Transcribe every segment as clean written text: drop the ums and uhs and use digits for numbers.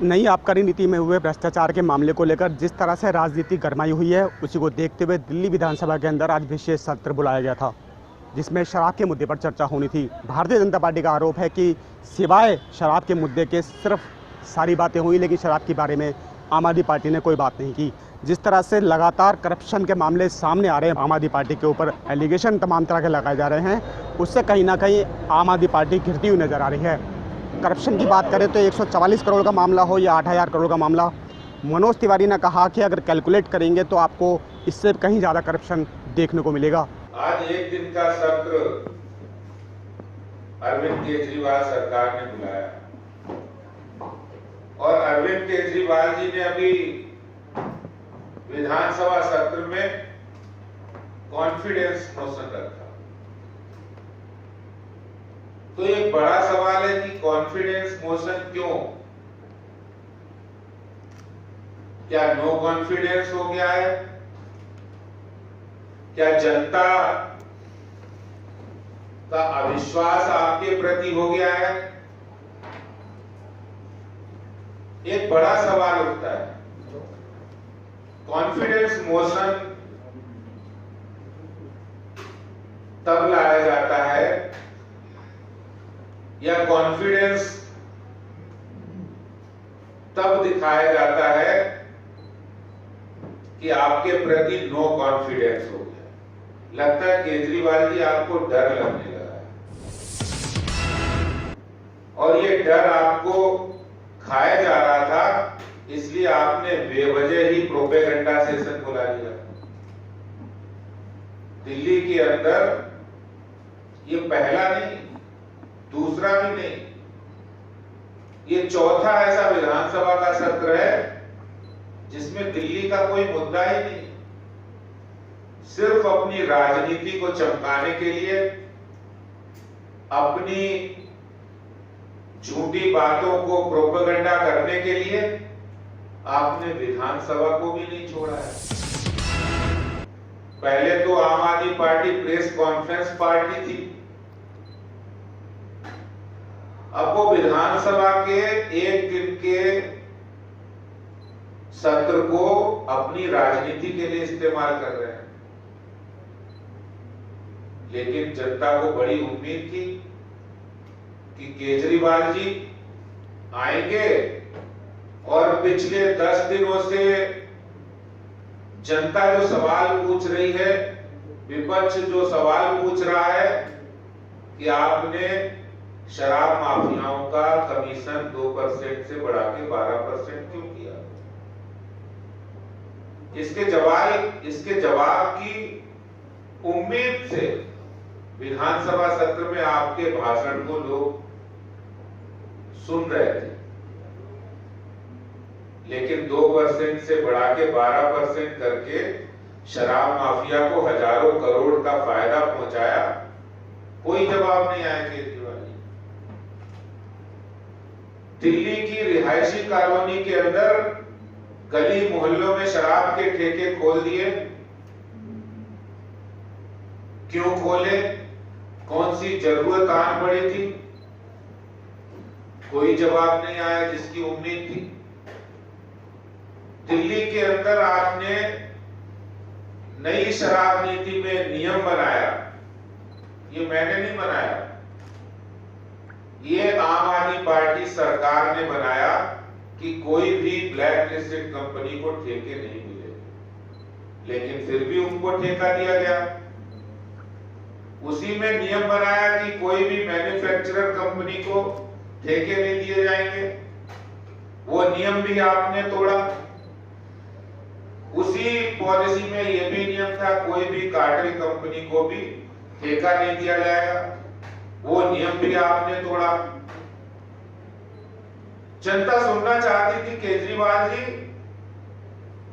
नई आबकारी नीति में हुए भ्रष्टाचार के मामले को लेकर जिस तरह से राजनीति गरमाई हुई है, उसी को देखते हुए दिल्ली विधानसभा के अंदर आज विशेष सत्र बुलाया गया था, जिसमें शराब के मुद्दे पर चर्चा होनी थी। भारतीय जनता पार्टी का आरोप है कि सिवाय शराब के मुद्दे के सिर्फ सारी बातें हुई, लेकिन शराब के बारे में आम आदमी पार्टी ने कोई बात नहीं की। जिस तरह से लगातार करप्शन के मामले सामने आ रहे हैं, आम आदमी पार्टी के ऊपर एलिगेशन तमाम तरह के लगाए जा रहे हैं, उससे कहीं ना कहीं आम आदमी पार्टी गिरती हुई नजर आ रही है। करप्शन की बात करें तो 144 करोड़ का मामला हो या 8,000 करोड़ का मामला, मनोज तिवारी ने कहा कि अगर कैलकुलेट करेंगे तो आपको इससे कहीं ज़्यादा करप्शन देखने को मिलेगा। आज एक दिन का सत्र अरविंद केजरीवाल सरकार ने बुलाया और अरविंद केजरीवाल जी ने अभी विधानसभा सत्र में कॉन्फिडेंस मोशन रखा। तो एक बड़ा सवाल है कि कॉन्फिडेंस मोशन क्यों? क्या नो कॉन्फिडेंस हो गया है? क्या जनता का अविश्वास आपके प्रति हो गया है? एक बड़ा सवाल उठता है। कॉन्फिडेंस मोशन तब लाया जाता है या कॉन्फिडेंस तब दिखाया जाता है कि आपके प्रति नो कॉन्फिडेंस हो गया। लगता है केजरीवाल जी आपको डर लगने लगा है और ये डर आपको खाया जा रहा था, इसलिए आपने बेवजह ही प्रोपेगेंडा सेशन बुला लिया। दिल्ली के अंदर ये पहला नहीं, दूसरा भी नहीं, ये चौथा ऐसा विधानसभा का सत्र है जिसमें दिल्ली का कोई मुद्दा ही नहीं। सिर्फ अपनी राजनीति को चमकाने के लिए, अपनी झूठी बातों को प्रोपेगेंडा करने के लिए आपने विधानसभा को भी नहीं छोड़ा है। पहले तो आम आदमी पार्टी प्रेस कॉन्फ्रेंस पार्टी थी, अब वो विधानसभा के एक दिन के सत्र को अपनी राजनीति के लिए इस्तेमाल कर रहे हैं। लेकिन जनता को बड़ी उम्मीद थी कि केजरीवाल जी आएंगे और पिछले 10 दिनों से जनता जो सवाल पूछ रही है, विपक्ष जो सवाल पूछ रहा है कि आपने शराब माफियाओं का कमीशन 2% से बढ़ा के 12% क्यों किया, इसके जवाब की उम्मीद से विधानसभा सत्र में आपके भाषण को लोग सुन रहे थे। लेकिन 2% से बढ़ा के 12% करके शराब माफिया को हजारों करोड़ का फायदा पहुंचाया, कोई जवाब नहीं आया केजरीवाल जी। दिल्ली की रिहायशी कॉलोनी के अंदर गली मोहल्लों में शराब के ठेके खोल दिए। क्यों खोले? कौन सी जरूरत आन पड़ी थी? कोई जवाब नहीं आया जिसकी उम्मीद थी। दिल्ली के अंदर आपने नई शराब नीति में नियम बनाया, ये मैंने नहीं बनाया, ये आम आदमी पार्टी सरकार ने बनाया कि कोई भी ब्लैक लिस्टेड कंपनी को ठेके नहीं मिले। लेकिन फिर भी उनको ठेका दिया गया। उसी में नियम बनाया कि कोई भी मैन्युफैक्चरर कंपनी को ठेके नहीं दिए जाएंगे, वो नियम भी आपने तोड़ा। उसी पॉलिसी में यह भी नियम था कोई भी कार्टेल कंपनी को भी ठेका नहीं दिया जाएगा, वो नियम भी आपने तोड़ा। जनता सुनना चाहती थी केजरीवाल जी,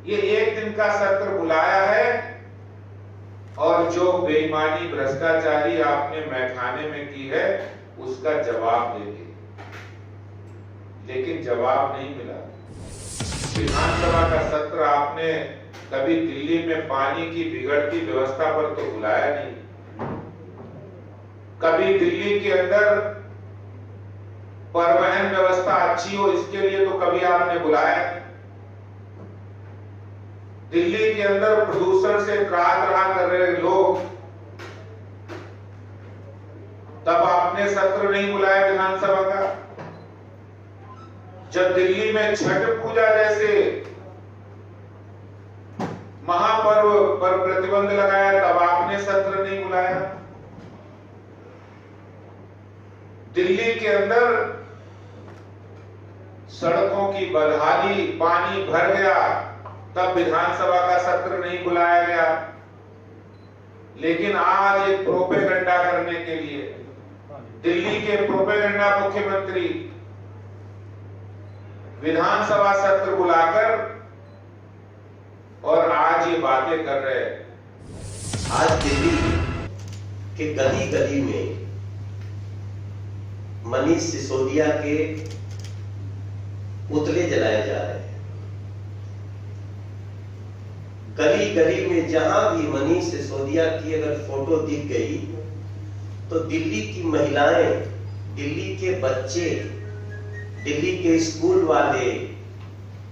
ये एक दिन का सत्र बुलाया है और जो बेईमानी भ्रष्टाचारी आपने मैखाने में की है उसका जवाब देंगे। लेकिन जवाब नहीं मिला। विधानसभा का सत्र आपने कभी दिल्ली में पानी की बिगड़ती व्यवस्था पर तो बुलाया नहीं, कभी दिल्ली के अंदर परिवहन व्यवस्था अच्छी हो, इसके लिए तो कभी आपने बुलाया नहीं। दिल्ली के अंदर प्रदूषण से त्राह त्राह कर रहे लोग, तब आपने सत्र नहीं बुलाया विधानसभा का। जब दिल्ली में छठ पूजा जैसे महापर्व पर प्रतिबंध लगाया, तब आपने सत्र नहीं बुलाया। दिल्ली के अंदर सड़कों की बदहाली, पानी भर गया, तब विधानसभा का सत्र नहीं बुलाया गया। लेकिन आज एक प्रोपेगेंडा करने के लिए दिल्ली के प्रोपेगेंडा मुख्यमंत्री विधानसभा सत्र बुलाकर और आज ये बातें कर रहे हैं। आज दिल्ली के गली गली में मनीष सिसोदिया के पुतले जलाए जा रहे हैं। गली गली में जहां भी मनीष सिसोदिया की अगर फोटो दिख गई तो दिल्ली की महिलाएं, दिल्ली के बच्चे, दिल्ली के स्कूल वाले,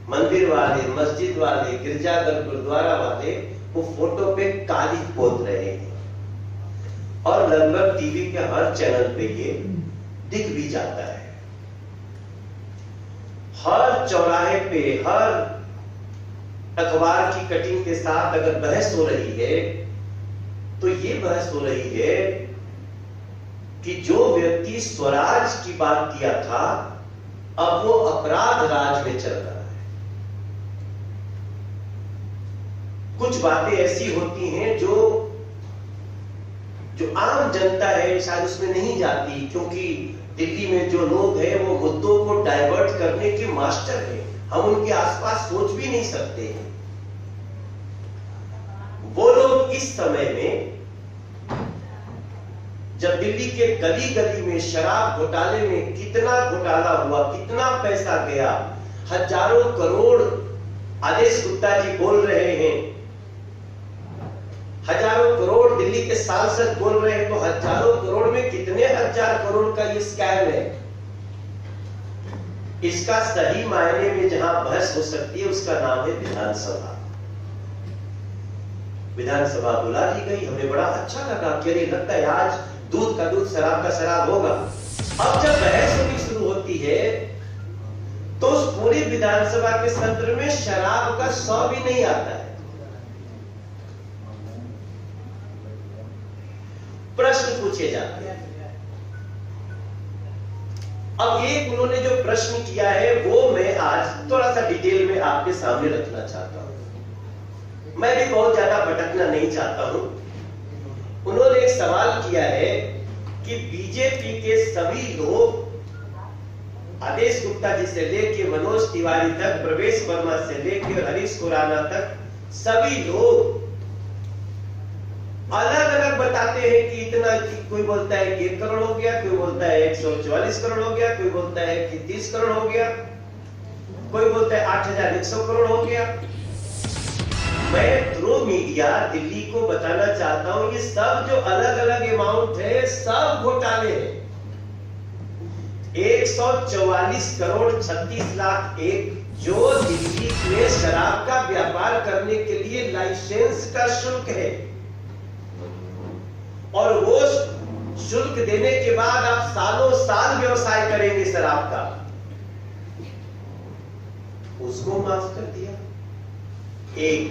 मंदिर वाले, मस्जिद वाले, गिरजाघर, गुरुद्वारा वाले वो फोटो पे काली पोत रहे हैं। और लगभग टीवी के हर चैनल पे ये दिख भी जाता है। हर चौराहे पे, हर अखबार की कटिंग के साथ अगर बहस हो रही है तो ये बहस हो रही है कि जो व्यक्ति स्वराज की बात किया था अब वो अपराध राज में चल रहा है। कुछ बातें ऐसी होती हैं जो आम जनता है शायद उसमें नहीं जाती, क्योंकि दिल्ली में जो लोग हैं वो मुद्दों को डाइवर्ट करने के मास्टर हैं। हम उनके आसपास सोच भी नहीं सकते हैं। वो लोग इस समय में जब दिल्ली के गली गली में शराब घोटाले में कितना घोटाला हुआ, कितना पैसा गया, हजारों करोड़, आदेश गुप्ता जी बोल रहे हैं, हजारों करोड़ दिल्ली के सांसद बोल रहे हैं, तो हजारों करोड़ में कितने हजार करोड़ का ये स्कैम है। इसका सही मायने में जहां बहस हो सकती है उसका नाम है विधानसभा। विधानसभा बुला ली गई, हमें बड़ा अच्छा लगा कि अरे लगता है आज दूध का दूध शराब का शराब होगा। अब जब बहस होनी शुरू होती है तो उस पूरी विधानसभा के सत्र में शराब का सौ भी नहीं आता है। प्रश्न पूछे जाते हैं। अब एक उन्होंने जो प्रश्न किया है वो मैं आज थोड़ा सा डिटेल में आपके सामने रखना चाहता हूं। मैं भी बहुत ज्यादा भटकना नहीं चाहता हूं। उन्होंने एक सवाल किया है कि बीजेपी के सभी लोग, आदेश गुप्ता जी से लेके मनोज तिवारी तक, प्रवेश वर्मा से लेके हरीश खुराना तक, सभी लोग अलग अलग बताते हैं कि इतना, कोई बोलता है कि 1 करोड़ हो गया, कोई बोलता है 144 करोड़ हो गया, कोई बोलता है कि 30 करोड़ हो गया, कोई बोलता है 8100 करोड़ हो गया। मैं थ्रू मीडिया दिल्ली को बताना चाहता हूं ये सब जो अलग अलग अमाउंट है सब घोटाले हैं। 144 करोड़ 36 लाख एक जो दिल्ली में शराब का व्यापार करने के लिए लाइसेंस का शुल्क है, और वो शुल्क देने के बाद आप सालों साल व्यवसाय करेंगे शराब का, उसको माफ कर दिया। एक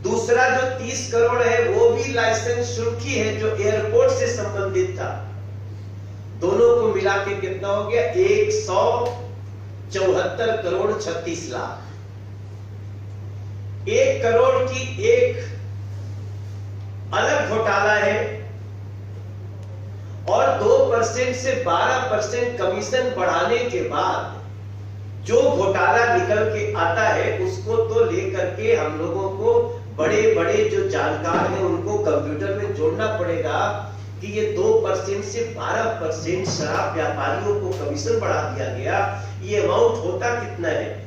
दूसरा जो 30 करोड़ है वो भी लाइसेंस शुल्क ही है जो एयरपोर्ट से संबंधित था। दोनों को मिला के कितना हो गया? 174 करोड़ 36 लाख। 1 करोड़ की एक अलग घोटाला है, और 2% से 12% कमीशन बढ़ाने के बाद जो घोटाला निकल के आता है उसको तो लेकर के हम लोगों को बड़े बड़े जो जानकार हैं उनको कंप्यूटर में जोड़ना पड़ेगा कि ये 2% से 12% शराब व्यापारियों को कमीशन बढ़ा दिया गया। ये अमाउंट होता कितना है?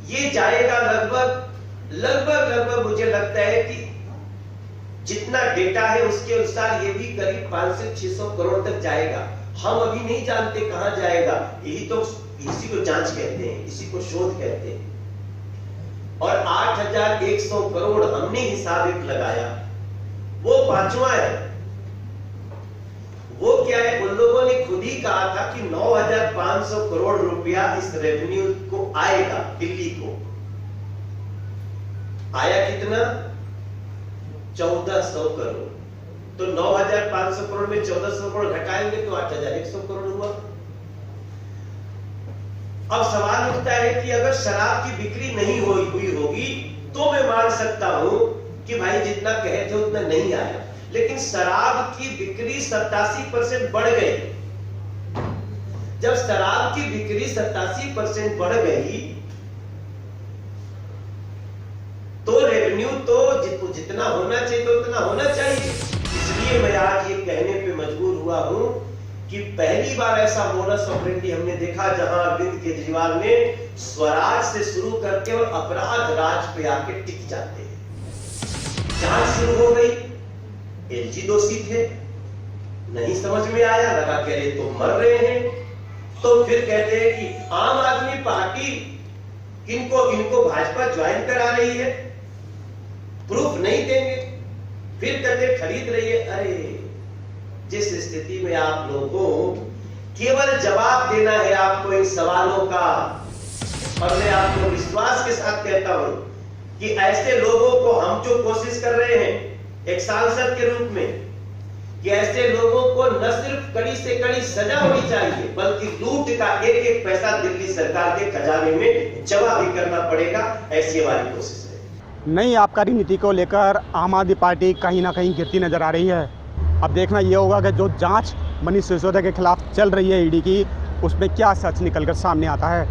ये जाएगा लगभग मुझे लगता है कि जितना डेटा है उसके अनुसार ये भी करीब 500 से 600 करोड़ तक जाएगा। हम अभी नहीं जानते कहां जाएगा। यही तो, इसी को जांच कहते हैं, इसी को शोध कहते हैं। और 8,100 करोड़ हमने हिसाब एक लगाया, वो 5वां है। वो क्या है, उन लोगों ने खुद ही कहा था कि 9,500 करोड़ रुपया इस रेवेन्यू को आएगा दिल्ली को। आया कितना? 1,400 करोड़। तो 9,500 करोड़ में 1,400 करोड़ घटाएंगे तो 8,100 करोड़ हुआ। अब सवाल उठता है कि अगर शराब की बिक्री नहीं हुई होगी तो मैं मान सकता हूं कि भाई जितना कहे थे उतना नहीं आया, लेकिन शराब की बिक्री 87% बढ़ गई। जब शराब की बिक्री 87% बढ़ गई तो रेवेन्यू तो जितना होना चाहिए तो उतना होना चाहिए। इसलिए मैं आज ये कहने पे मजबूर हुआ हूं कि पहली बार ऐसा बोनस ऑपरेंडी हमने देखा जहां अरविंद केजरीवाल ने स्वराज से शुरू करके और अपराध राज पे आके टिक जाते हैं। जांच शुरू हो गई, एलजी दोषी थे, नहीं समझ में आया, लगा कह रहे तो मर रहे हैं। तो फिर कहते हैं कि आम आदमी पार्टी इनको भाजपा ज्वाइन करा रही है, प्रूफ नहीं देंगे। फिर कहते खरीद रही है। अरे जिस स्थिति में आप लोगों को केवल जवाब देना है आपको इन सवालों का, और मैं आपको विश्वास के साथ कहता हूं कि ऐसे लोगों को हम जो कोशिश कर रहे हैं एक सांसद के रूप में, कि ऐसे लोगों को न सिर्फ कड़ी से कड़ी सजा होनी चाहिए बल्कि लूट का एक एक पैसा दिल्ली सरकार के खजाने में जमा भी करना पड़ेगा, ऐसी हमारी कोशिश है। नई आबकारी नीति को लेकर आम आदमी पार्टी कहीं ना कहीं गिरती नजर आ रही है। अब देखना ये होगा कि जो जांच मनीष सिसोदिया के खिलाफ चल रही है ईडी की, उसमें क्या सच निकलकर सामने आता है।